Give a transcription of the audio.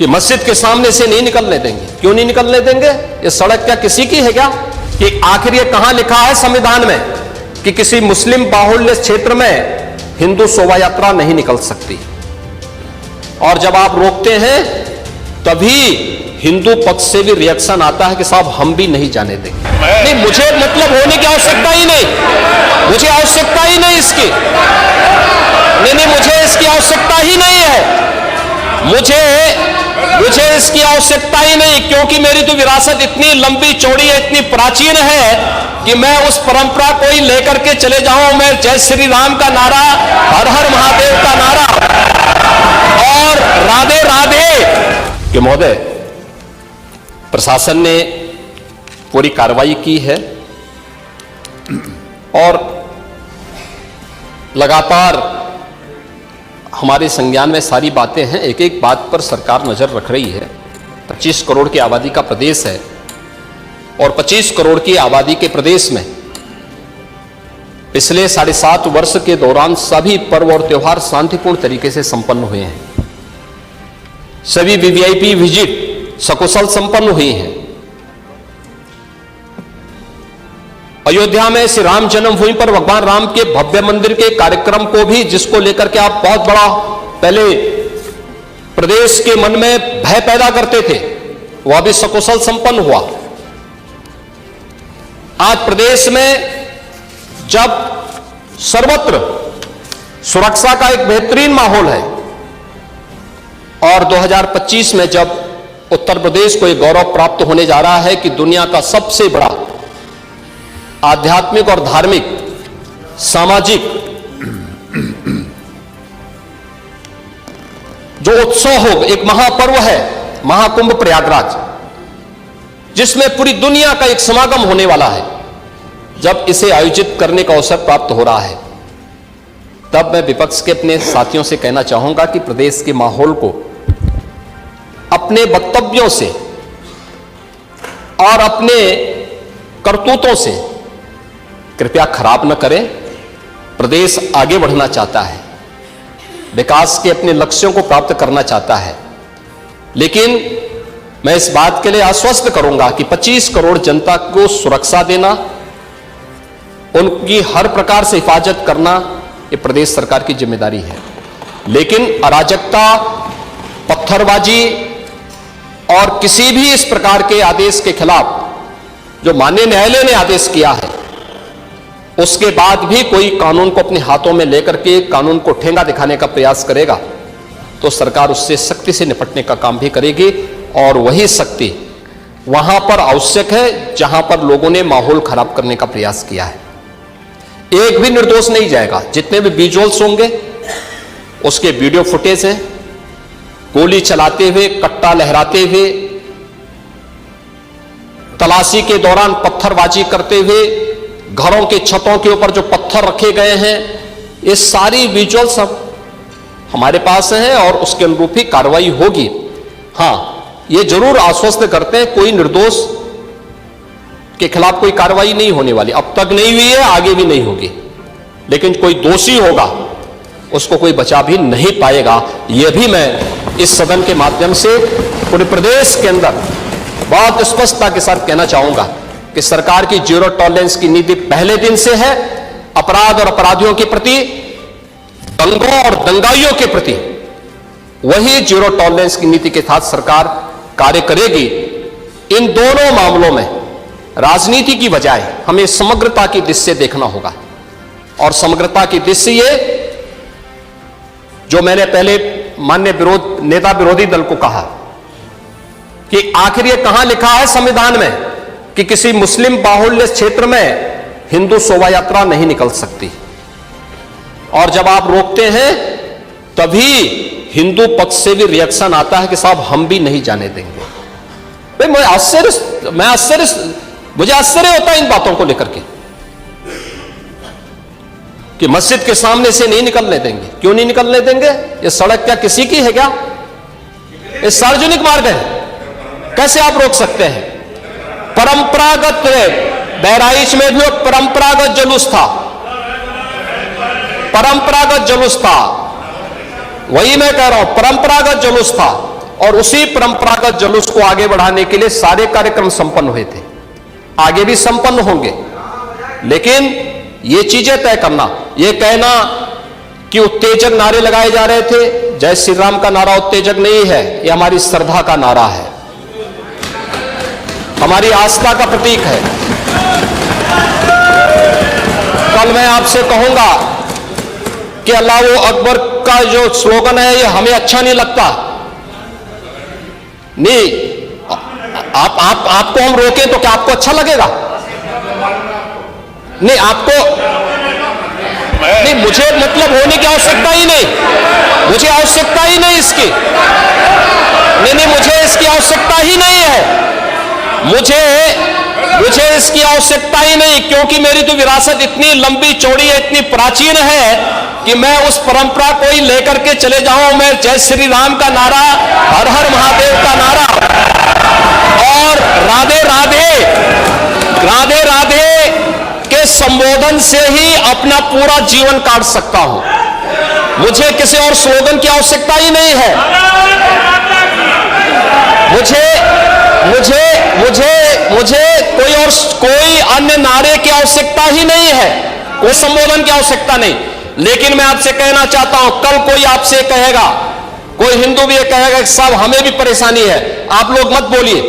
कि मस्जिद के सामने से नहीं निकलने देंगे। क्यों नहीं निकलने देंगे? ये सड़क क्या किसी की है क्या? कि आखिर ये कहां लिखा है संविधान में कि किसी मुस्लिम बाहुल्य क्षेत्र में हिंदू शोभा यात्रा नहीं निकल सकती? और जब आप रोकते हैं तभी हिंदू पक्ष से भी रिएक्शन आता है कि साहब हम भी नहीं जाने देंगे। नहीं, मुझे मतलब होने की आवश्यकता ही नहीं, मुझे आवश्यकता ही नहीं इसकी, नहीं, मुझे इसकी आवश्यकता ही नहीं है, मुझे इसकी आवश्यकता ही नहीं, क्योंकि मेरी तो विरासत इतनी लंबी चौड़ी है, इतनी प्राचीन है कि मैं उस परंपरा को ही लेकर के चले जाऊं। मैं जय श्री राम का नारा, हर हर महादेव का नारा और राधे राधे कि महोदय प्रशासन ने पूरी कार्रवाई की है और लगातार हमारे संज्ञान में सारी बातें हैं। एक एक बात पर सरकार नजर रख रही है। 25 करोड़ की आबादी का प्रदेश है और 25 करोड़ की आबादी के प्रदेश में पिछले 7.5 वर्ष के दौरान सभी पर्व और त्योहार शांतिपूर्ण तरीके से संपन्न हुए हैं। सभी वीवीआईपी विजिट सकुशल संपन्न हुई हैं। अयोध्या में श्री राम जन्मभूमि पर भगवान राम के भव्य मंदिर के कार्यक्रम को भी, जिसको लेकर के आप बहुत बड़ा पहले प्रदेश के मन में भय पैदा करते थे, वह भी सकुशल संपन्न हुआ। आज प्रदेश में जब सर्वत्र सुरक्षा का एक बेहतरीन माहौल है और 2025 में जब उत्तर प्रदेश को एक गौरव प्राप्त होने जा रहा है कि दुनिया का सबसे बड़ा आध्यात्मिक और धार्मिक सामाजिक जो उत्सव हो, एक महापर्व है महाकुंभ प्रयागराज, जिसमें पूरी दुनिया का एक समागम होने वाला है, जब इसे आयोजित करने का अवसर प्राप्त हो रहा है, तब मैं विपक्ष के अपने साथियों से कहना चाहूंगा कि प्रदेश के माहौल को अपने वक्तव्यों से और अपने करतूतों से कृपया खराब न करें। प्रदेश आगे बढ़ना चाहता है, विकास के अपने लक्ष्यों को प्राप्त करना चाहता है, लेकिन मैं इस बात के लिए आश्वस्त करूंगा कि 25 करोड़ जनता को सुरक्षा देना, उनकी हर प्रकार से हिफाजत करना, ये प्रदेश सरकार की जिम्मेदारी है। लेकिन अराजकता, पत्थरबाजी और किसी भी इस प्रकार के आदेश के खिलाफ जो माननीय न्यायालय ने आदेश किया है, उसके बाद भी कोई कानून को अपने हाथों में लेकर के कानून को ठेंगा दिखाने का प्रयास करेगा तो सरकार उससे सख्ती से निपटने का काम भी करेगी। और वही सख्ती वहां पर आवश्यक है जहां पर लोगों ने माहौल खराब करने का प्रयास किया है। एक भी निर्दोष नहीं जाएगा। जितने भी विजुअल्स होंगे उसके वीडियो फुटेज हैं, गोली चलाते हुए, कट्टा लहराते हुए, तलाशी के दौरान पत्थरबाजी करते हुए, घरों के छतों के ऊपर जो पत्थर रखे गए हैं, ये सारी विजुअल्स हमारे पास हैं और उसके अनुरूप ही कार्रवाई होगी। हां, ये जरूर आश्वस्त करते हैं कोई निर्दोष के खिलाफ कोई कार्रवाई नहीं होने वाली, अब तक नहीं हुई है, आगे भी नहीं होगी, लेकिन कोई दोषी होगा उसको कोई बचा भी नहीं पाएगा। यह भी मैं इस सदन के माध्यम से पूरे प्रदेश के अंदर बहुत स्पष्टता के साथ कहना चाहूंगा कि सरकार की जीरो टॉलरेंस की नीति पहले दिन से है। अपराध और अपराधियों के प्रति, दंगों और दंगाइयों के प्रति वही जीरो टॉलरेंस की नीति के साथ सरकार कार्य करेगी। इन दोनों मामलों में राजनीति की बजाय हमें समग्रता की दृष्टि से देखना होगा और समग्रता की दृष्टि से ये जो मैंने पहले माननीय नेता विरोधी दल को कहा कि आखिर ये कहां लिखा है संविधान में कि किसी मुस्लिम बाहुल्य क्षेत्र में हिंदू शोभा यात्रा नहीं निकल सकती, और जब आप रोकते हैं तभी हिंदू पक्ष से भी रिएक्शन आता है कि साहब हम भी नहीं जाने देंगे। भाई मुझे आश्चर्य होता है इन बातों को लेकर के कि मस्जिद के सामने से नहीं निकलने देंगे। क्यों नहीं निकलने देंगे? ये सड़क क्या किसी की है क्या? ये सार्वजनिक मार्ग है, कैसे आप रोक सकते हैं? परंपरागत बहराइच में भी परंपरागत जुलूस था, परंपरागत जुलूस था, वही मैं कह रहा हूं, परंपरागत जुलूस था और उसी परंपरागत जुलूस को आगे बढ़ाने के लिए सारे कार्यक्रम संपन्न हुए थे, आगे भी संपन्न होंगे। लेकिन ये चीजें तय करना, ये कहना कि उत्तेजक नारे लगाए जा रहे थे, जय श्री राम का नारा उत्तेजक नहीं है, ये हमारी श्रद्धा का नारा है, हमारी आस्था का प्रतीक है। कल मैं आपसे कहूंगा कि अल्लाह अकबर का जो स्लोगन है ये हमें अच्छा नहीं लगता, नहीं, आपको हम रोकें तो क्या आपको अच्छा लगेगा? नहीं, आपको नहीं, मुझे मतलब होने की आवश्यकता ही नहीं, मुझे आवश्यकता ही नहीं इसकी, नहीं, मुझे इसकी आवश्यकता ही नहीं है, मुझे इसकी आवश्यकता ही नहीं, क्योंकि मेरी तो विरासत इतनी लंबी चौड़ी है, इतनी प्राचीन है कि मैं उस परंपरा को ही लेकर के चले जाऊं। मैं जय श्री राम का नारा, हर हर महादेव का नारा और राधे राधे राधे राधे के संबोधन से ही अपना पूरा जीवन काट सकता हूं। मुझे किसी और स्लोगन की आवश्यकता ही नहीं है, मुझे कोई अन्य नारे की आवश्यकता ही नहीं है, कोई संबोधन की आवश्यकता नहीं। लेकिन मैं आपसे कहना चाहता हूं, कल कोई आपसे कहेगा, कोई हिंदू भी ये कहेगा कि साहब हमें भी परेशानी है, आप लोग मत बोलिए।